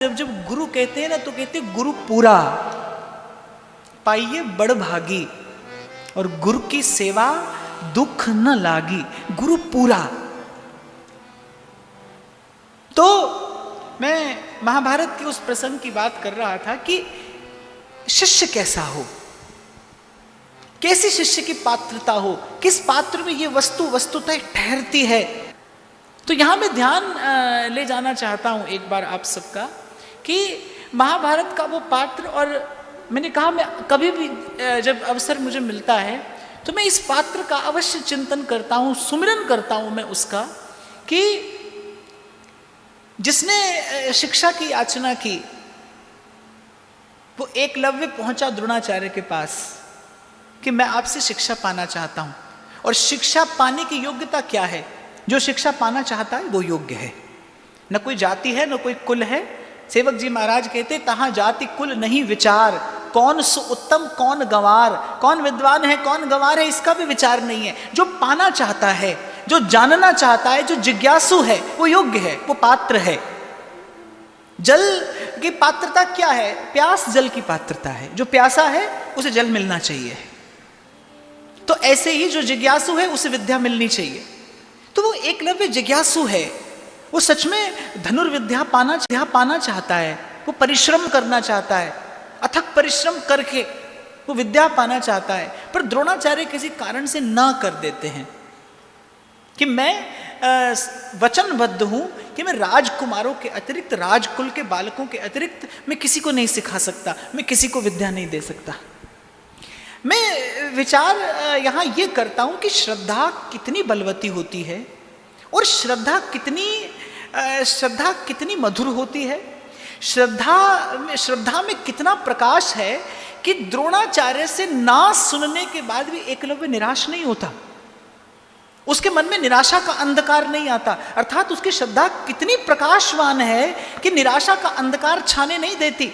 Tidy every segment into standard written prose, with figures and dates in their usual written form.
जब जब गुरु कहते हैं ना तो कहते हैं गुरु पूरा पाइए बड़ भागी और गुरु की सेवा दुख न लागी। गुरु पूरा। तो मैं महाभारत के उस प्रसंग की बात कर रहा था कि शिष्य कैसा हो, कैसी शिष्य की पात्रता हो, किस पात्र में ये वस्तुतः ठहरती है। तो यहां मैं ध्यान ले जाना चाहता हूं एक बार आप सबका कि महाभारत का वो पात्र, और मैंने कहा मैं कभी भी जब अवसर मुझे मिलता है तो मैं इस पात्र का अवश्य चिंतन करता हूं, सुमिरन करता हूं मैं उसका, कि जिसने शिक्षा की याचना की वो एकलव्य पहुंचा द्रोणाचार्य के पास कि मैं आपसे शिक्षा पाना चाहता हूं। और शिक्षा पाने की योग्यता क्या है? जो शिक्षा पाना चाहता है वो योग्य है। न कोई जाति है, न कोई कुल है। सेवक जी महाराज कहते तहां जाति कुल नहीं विचार, कौन सु उत्तम कौन गंवार, कौन विद्वान है कौन गंवार है इसका भी विचार नहीं है। जो पाना चाहता है, जो जानना चाहता है, जो जिज्ञासु है वो योग्य है, वो पात्र है। जल की पात्रता क्या है? प्यास जल की पात्रता है। जो प्यासा है उसे जल मिलना चाहिए। तो ऐसे ही जो जिज्ञासु है उसे विद्या मिलनी चाहिए। तो वो एकलव्य जिज्ञासु है, वो सच में धनुर्विद्या पाना चाहता है, वो परिश्रम करना चाहता है, अथक परिश्रम करके वो विद्या पाना चाहता है। पर द्रोणाचार्य किसी कारण से ना कर देते हैं कि मैं वचनबद्ध हूं कि मैं राजकुमारों के अतिरिक्त, राजकुल के बालकों के अतिरिक्त मैं किसी को नहीं सिखा सकता, मैं किसी को विद्या नहीं दे सकता। मैं विचार यहाँ ये करता हूँ कि श्रद्धा कितनी बलवती होती है और श्रद्धा कितनी मधुर होती है। श्रद्धा में कितना प्रकाश है कि द्रोणाचार्य से ना सुनने के बाद भी एकलव्य निराश नहीं होता, उसके मन में निराशा का अंधकार नहीं आता। अर्थात उसकी श्रद्धा कितनी प्रकाशवान है कि निराशा का अंधकार छाने नहीं देती।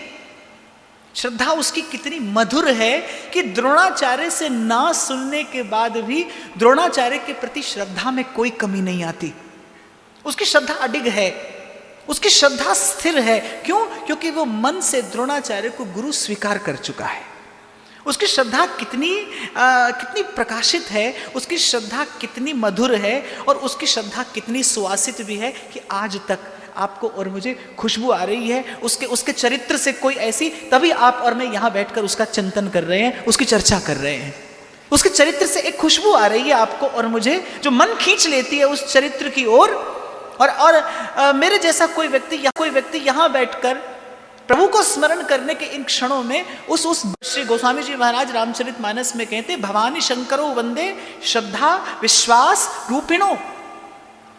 श्रद्धा उसकी कितनी मधुर है कि द्रोणाचार्य से ना सुनने के बाद भी द्रोणाचार्य के प्रति श्रद्धा में कोई कमी नहीं आती। उसकी श्रद्धा अडिग है, उसकी श्रद्धा स्थिर है। क्यों? क्योंकि वो मन से द्रोणाचार्य को गुरु स्वीकार कर चुका है। उसकी श्रद्धा कितनी प्रकाशित है, उसकी श्रद्धा कितनी मधुर है, और उसकी श्रद्धा कितनी सुवासित भी है कि आज तक आपको और मुझे खुशबू आ रही है उसके चरित्र से कोई ऐसी। तभी आप और मैं यहाँ बैठकर उसका चिंतन कर रहे हैं, उसकी चर्चा कर रहे हैं। उसके चरित्र से एक खुशबू आ रही है आपको और मुझे, जो मन खींच लेती है उस चरित्र की ओर। और मेरे जैसा कोई व्यक्ति यहाँ बैठकर प्रभु को स्मरण करने के इन क्षणों में उस श्री गोस्वामी जी महाराज रामचरितमानस में कहते भवानी शंकरो वंदे श्रद्धा विश्वास रूपिणो,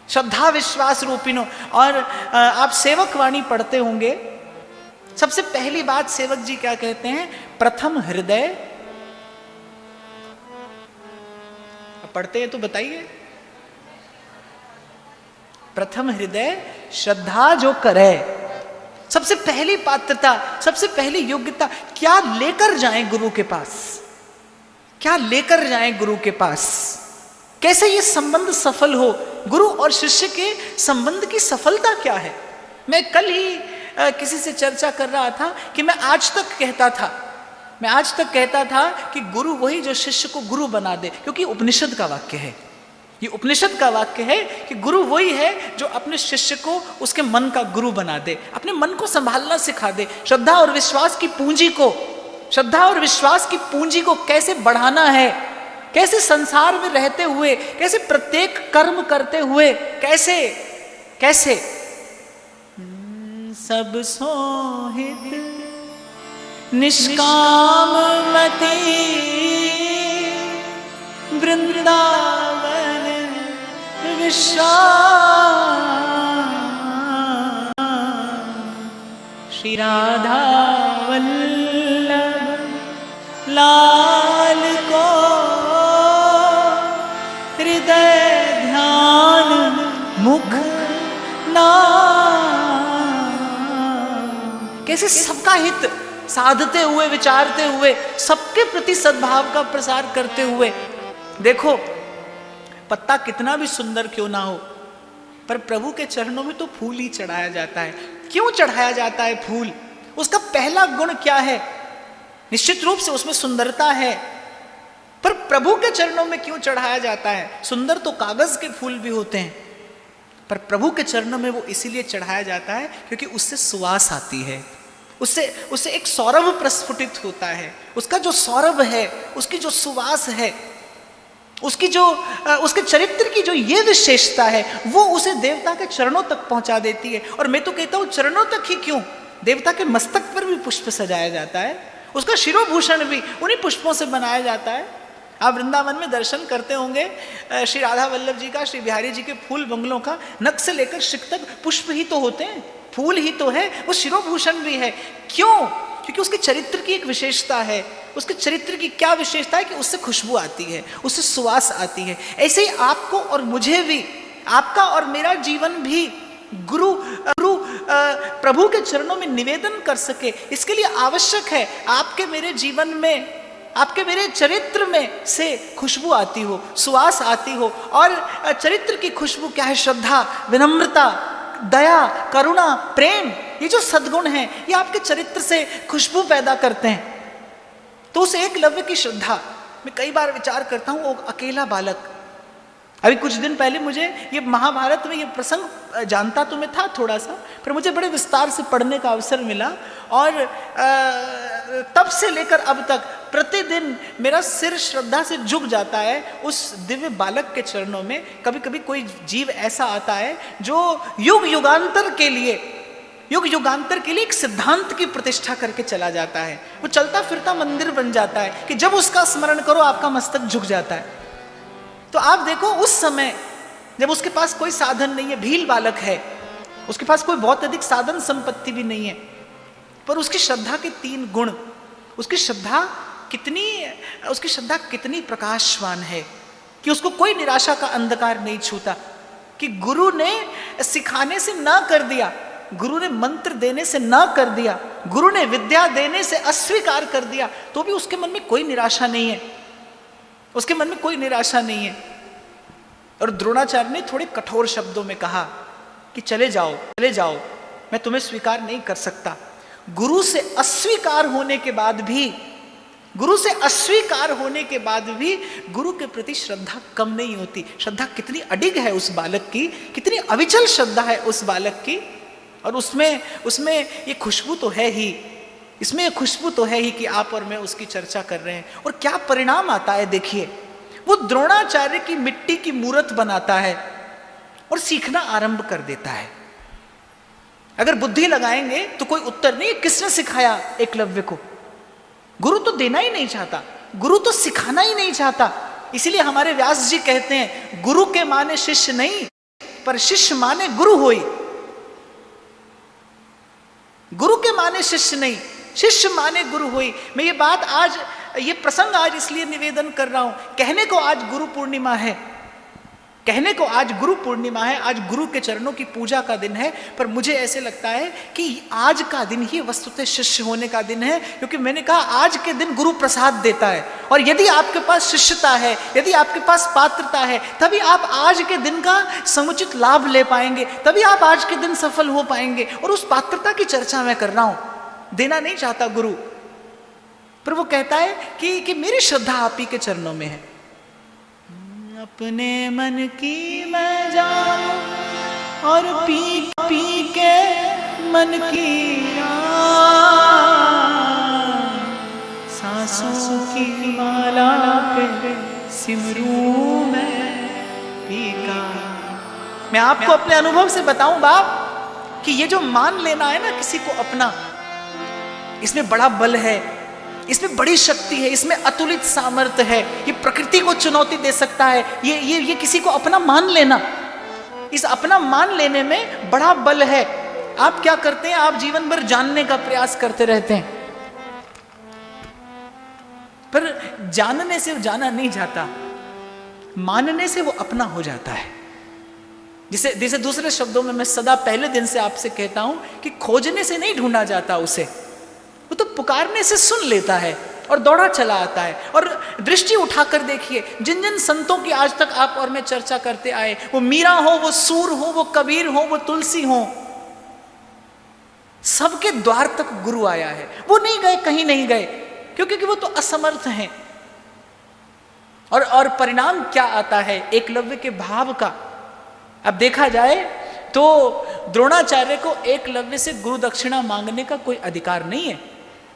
श्रद्धा विश्वास रूपिणो। और आप सेवक वाणी पढ़ते होंगे, सबसे पहली बात सेवक जी क्या कहते हैं? प्रथम हृदय। पढ़ते हैं तो बताइए। प्रथम हृदय श्रद्धा जो करे। सबसे पहली पात्रता, सबसे पहली योग्यता क्या लेकर जाएं गुरु के पास? क्या लेकर जाएं गुरु के पास? कैसे ये संबंध सफल हो? गुरु और शिष्य के संबंध की सफलता क्या है? मैं कल ही किसी से चर्चा कर रहा था कि मैं आज तक कहता था कि गुरु वही जो शिष्य को गुरु बना दे, क्योंकि उपनिषद का वाक्य है, ये उपनिषद का वाक्य है कि गुरु वही है जो अपने शिष्य को उसके मन का गुरु बना दे, अपने मन को संभालना सिखा दे। श्रद्धा और विश्वास की पूंजी को कैसे बढ़ाना है, कैसे संसार में रहते हुए, कैसे प्रत्येक कर्म करते हुए, कैसे सब सोहित निष्काम मति वृंदावन विश्राम श्री राधा वल्लभ लाल को हृदय ध्यान मुख नाम। कैसे सबका हित साधते हुए, विचारते हुए, सबके प्रति सद्भाव का प्रसार करते हुए। देखो, पत्ता कितना भी सुंदर क्यों ना हो, पर प्रभु के चरणों में तो फूल ही चढ़ाया जाता है। क्यों चढ़ाया जाता है फूल? उसका पहला गुण क्या है? निश्चित रूप से उसमें सुंदरता है, पर प्रभु के चरणों में क्यों चढ़ाया जाता है? सुंदर तो कागज के फूल भी होते हैं, पर प्रभु के चरणों में वो इसीलिए चढ़ाया जाता है क्योंकि उससे सुवास आती है, उससे एक सौरभ प्रस्फुटित होता है। उसका जो सौरभ है, उसकी जो सुवास है, उसके चरित्र की जो ये विशेषता है, वो उसे देवता के चरणों तक पहुंचा देती है। और मैं तो कहता हूं चरणों तक ही क्यों, देवता के मस्तक पर भी पुष्प सजाया जाता है, उसका शिरोभूषण भी उन्हीं पुष्पों से बनाया जाता है। आप वृंदावन में दर्शन करते होंगे श्री राधा वल्लभ जी का, श्री बिहारी जी के फूल बंगलों का, नख से लेकर शिख तक पुष्प ही तो होते हैं, फूल ही तो है, वो शिरोभूषण भी है। क्यों? क्योंकि उसके चरित्र की एक विशेषता है। उसके चरित्र की क्या विशेषता है कि उससे खुशबू आती है, उससे सुवास आती है। ऐसे ही आपको और मुझे भी, आपका और मेरा जीवन भी गुरु प्रभु के चरणों में निवेदन कर सके, इसके लिए आवश्यक है आपके मेरे जीवन में, आपके मेरे चरित्र में से खुशबू आती हो, सुवास आती हो। और चरित्र की खुशबू क्या है? श्रद्धा, विनम्रता, दया, करुणा, प्रेम, ये जो सद्गुण हैं, ये आपके चरित्र से खुशबू पैदा करते हैं। तो उस एकलव्य की श्रद्धा, मैं कई बार विचार करता हूँ, वो अकेला बालक, अभी कुछ दिन पहले मुझे ये महाभारत में ये प्रसंग जानता तो मैं था थोड़ा सा, पर मुझे बड़े विस्तार से पढ़ने का अवसर मिला। और तब से लेकर अब तक प्रतिदिन मेरा सिर श्रद्धा से झुक जाता है उस दिव्य बालक के चरणों में। कभी कभी कोई जीव ऐसा आता है जो युग युगांतर के लिए एक सिद्धांत की प्रतिष्ठा करके चला जाता है। वो चलता फिरता मंदिर बन जाता है कि जब उसका स्मरण करो आपका मस्तक झुक जाता है। तो आप देखो, उस समय जब उसके पास कोई साधन नहीं है, भील बालक है, उसके पास कोई बहुत अधिक साधन संपत्ति भी नहीं है, पर उसकी श्रद्धा के 3 गुण, उसकी श्रद्धा कितनी प्रकाशवान है कि उसको कोई निराशा का अंधकार नहीं छूता। कि गुरु ने सिखाने से ना कर दिया, गुरु ने मंत्र देने से ना कर दिया, गुरु ने विद्या देने से अस्वीकार कर दिया, तो भी उसके मन में कोई निराशा नहीं है, उसके मन में कोई निराशा नहीं है। और द्रोणाचार्य ने थोड़े कठोर शब्दों में कहा कि चले जाओ, मैं तुम्हें स्वीकार नहीं कर सकता। गुरु से अस्वीकार होने के बाद भी गुरु के प्रति श्रद्धा कम नहीं होती। श्रद्धा कितनी अडिग है उस बालक की, कितनी अविचल श्रद्धा है उस बालक की। और उसमें ये खुशबू तो है ही, इसमें ये खुशबू तो है ही कि आप और मैं उसकी चर्चा कर रहे हैं। और क्या परिणाम आता है देखिए, वो द्रोणाचार्य की मिट्टी की मूर्त बनाता है और सीखना आरंभ कर देता है। अगर बुद्धि लगाएंगे तो कोई उत्तर नहीं, किसने सिखाया एकलव्य को? गुरु तो देना ही नहीं चाहता, गुरु तो सिखाना ही नहीं चाहता। इसीलिए हमारे व्यास जी कहते हैं, गुरु के माने शिष्य नहीं, पर शिष्य माने गुरु होई। गुरु के माने शिष्य नहीं, शिष्य माने गुरु होई। मैं ये प्रसंग आज इसलिए निवेदन कर रहा हूं, कहने को आज गुरु पूर्णिमा है, आज गुरु के चरणों की पूजा का दिन है। पर मुझे ऐसे लगता है कि आज का दिन ही वस्तुतः शिष्य होने का दिन है, क्योंकि मैंने कहा आज के दिन गुरु प्रसाद देता है। और यदि आपके पास शिष्यता है, यदि आपके पास पात्रता है, तभी आप आज के दिन का समुचित लाभ ले पाएंगे, तभी आप आज के दिन सफल हो पाएंगे। और उस पात्रता की चर्चा मैं कर रहा हूं, देना नहीं चाहता गुरु, पर वो कहता है कि मेरी श्रद्धा आप ही के चरणों में है। अपने मन की मैं जानूं और पी के मन की सांसों की माला पे सिमरूं मैं पी का। मैं आपको अपने अनुभव से बताऊं बाप, कि ये जो मान लेना है ना किसी को अपना, इसमें बड़ा बल है, इसमें बड़ी शक्ति है, इसमें अतुलित सामर्थ्य है। ये प्रकृति को चुनौती दे सकता है। ये किसी को अपना मान लेना, इस अपना मान लेने में बड़ा बल है। आप क्या करते हैं? आप जीवन भर जानने का प्रयास करते रहते हैं, पर जानने से जाना नहीं जाता, मानने से वो अपना हो जाता है। जैसे दूसरे शब्दों में मैं सदा पहले दिन से आपसे कहता हूं कि खोजने से नहीं ढूंढा जाता उसे, वो तो पुकारने से सुन लेता है। और दौड़ा चला आता है। और दृष्टि उठाकर देखिए, जिन जिन संतों की आज तक आप और मैं चर्चा करते आए, वो मीरा हो, वो सूर हो, वो कबीर हो, वो तुलसी हो, सबके द्वार तक गुरु आया है। वो नहीं गए, कहीं नहीं गए, क्योंकि वो तो असमर्थ हैं। और परिणाम क्या आता है एकलव्य के भाव का? अब देखा जाए तो द्रोणाचार्य को एकलव्य से गुरु दक्षिणा मांगने का कोई अधिकार नहीं है।